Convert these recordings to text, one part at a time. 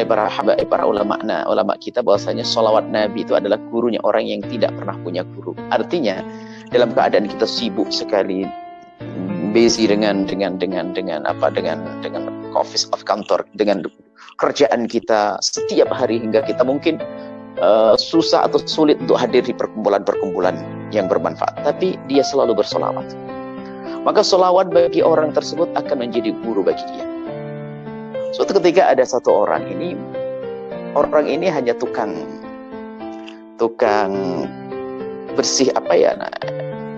para ulama kita bahwasanya sholawat Nabi itu adalah gurunya orang yang tidak pernah punya guru. Artinya dalam keadaan kita sibuk sekali, busy dengan office of kantor, dengan kerjaan kita setiap hari, hingga kita mungkin susah atau sulit untuk hadir di perkumpulan-perkumpulan yang bermanfaat, tapi dia selalu bersolawat. Maka solawat bagi orang tersebut akan menjadi guru bagi dia. Suatu ketika ada satu orang ini hanya tukang bersih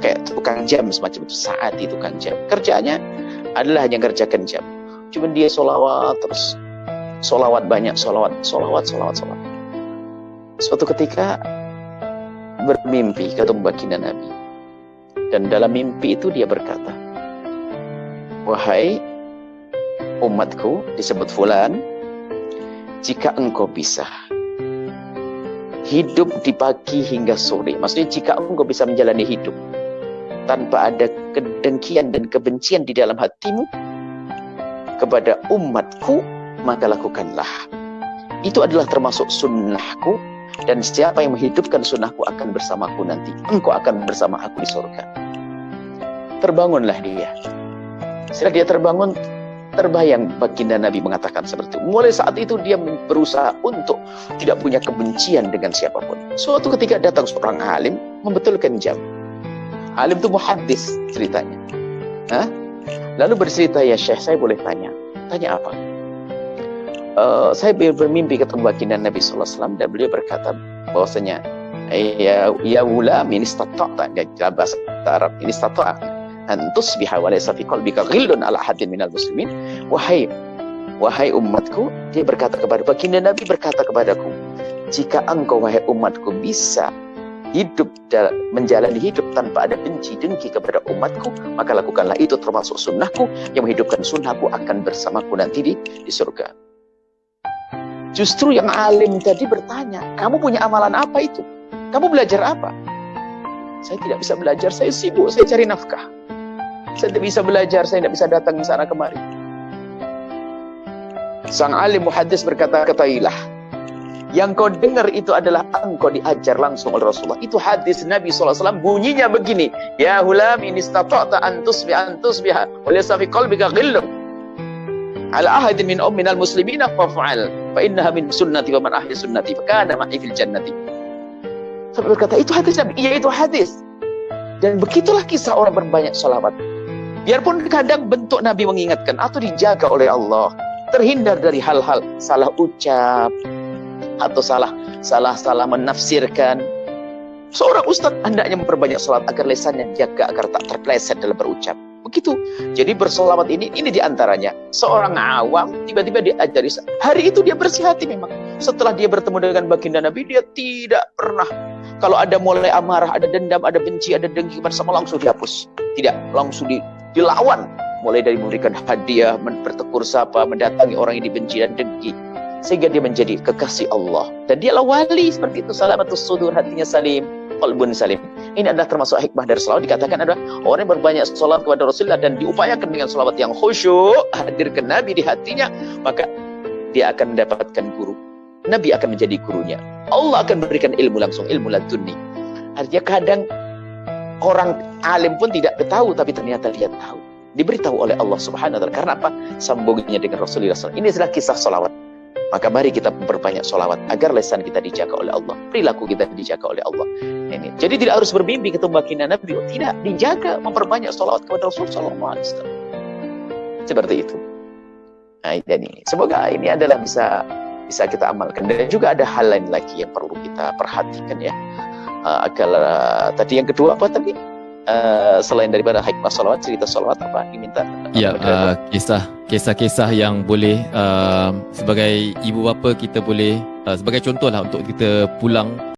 kayak tukang jam semacam itu, saat itu tukang jam. Kerjanya adalah hanya kerjakan jam. Cuma dia solawat terus, solawat banyak, solawat. Suatu ketika bermimpi ketemu baginda Nabi, dan dalam mimpi itu dia berkata, "Wahai umatku," disebut fulan, "jika engkau bisa hidup di pagi hingga sore," maksudnya jika engkau bisa menjalani hidup tanpa ada kedengkian dan kebencian di dalam hatimu kepada umatku, maka lakukanlah. Itu adalah termasuk sunnahku, dan siapa yang menghidupkan sunnahku akan bersamaku nanti. Engkau akan bersama aku di surga. Terbangunlah dia. Setelah dia terbangun, terbayang baginda Nabi mengatakan seperti itu. Mulai saat itu dia berusaha untuk tidak punya kebencian dengan siapapun. Suatu ketika datang seorang alim membetulkan jam. Alim itu muhaddis ceritanya. Lalu bercerita, "Ya Syekh, saya boleh tanya?" "Tanya apa?" "Saya bermimpi ketemu baginda Nabi SAW, dan beliau berkata bahwasanya ya ulam ini istata'ta," dalam bahasa Arab, ini istata'ta an tusbiha wa laysa fi qalbika ghillun ala ahadin minal muslimin. Wahai umatku, dia berkata kepada baginda Nabi, berkata kepadaku, "Jika engkau wahai umatku bisa menjalani hidup tanpa ada benci dengki kepada umatku, maka lakukanlah. Itu termasuk sunnahku, yang menghidupkan sunnahku akan bersamaku nanti di surga." Justru yang alim tadi bertanya, "Kamu punya amalan apa itu? Kamu belajar apa?" "Saya tidak bisa belajar, saya sibuk, saya cari nafkah. Saya tidak bisa belajar, saya tidak bisa datang ke sana kemari." Sang alim muhaddis berkata, "Ketahuilah, yang kau dengar itu adalah engkau diajar langsung oleh Rasulullah. Itu hadis Nabi SAW, bunyinya begini, ya hulam in istata'ta an tusbiha wa laysa fi qalbika ghillun ala ahadin minal muslimina fa'al fa innaha min sunnati wa man ahya sunnati fa kana ma'i fil jannati." Sampai berkata, itu hadis Nabi. Iya, itu hadis. Dan begitulah kisah orang berbanyak salawat. Biarpun kadang bentuk Nabi mengingatkan atau dijaga oleh Allah, terhindar dari hal-hal salah ucap atau salah menafsirkan. Seorang ustaz hendaknya memperbanyak salat agar lisannya jaga, agar tak terpeleset dalam berucap. Begitu. Jadi bersolawat ini diantaranya. Seorang awam tiba-tiba diajari. Hari itu dia bersih hati memang. Setelah dia bertemu dengan baginda Nabi, dia tidak pernah, kalau ada mulai amarah, ada dendam, ada benci, ada dengki bersama, langsung dihapus. Tidak, langsung dilawan. Mulai dari memberikan hadiah, bertegur sapa, mendatangi orang yang dibenci dan dengki, sehingga dia menjadi kekasih Allah. Dan dialah wali seperti itu. Salamatus sudur, hatinya salim, qalbun salim. Ini adalah termasuk hikmah dari salawat. Dikatakan adalah orang yang berbanyak salawat kepada Rasulullah dan diupayakan dengan salawat yang khusyuk, hadirkan Nabi di hatinya, maka dia akan mendapatkan guru. Nabi akan menjadi gurunya. Allah akan memberikan ilmu langsung, ilmu laduni. Artinya kadang orang alim pun tidak tahu, tapi ternyata dia tahu. Diberitahu oleh Allah Subhanahu wa Ta'ala. Karena apa? Sambungnya dengan Rasulullah SAW. Ini adalah kisah salawat. Maka mari kita memperbanyak salawat agar lisan kita dijaga oleh Allah, perilaku kita dijaga oleh Allah. Ini. Jadi tidak harus bermimpi ketemu baginda Nabi. Tidak, dijaga, memperbanyak salawat kepada Rasulullah SAW. Seperti itu. Nah, dan ini. Semoga ini adalah bisa kita amalkan. Dan juga ada hal lain lagi yang perlu kita perhatikan ya. Agar tadi yang kedua apa tadi? Selain daripada hikmah salawat, cerita salawat apa diminta? Ya, kisah-kisah yang boleh sebagai ibu bapa kita boleh sebagai contoh lah untuk kita pulang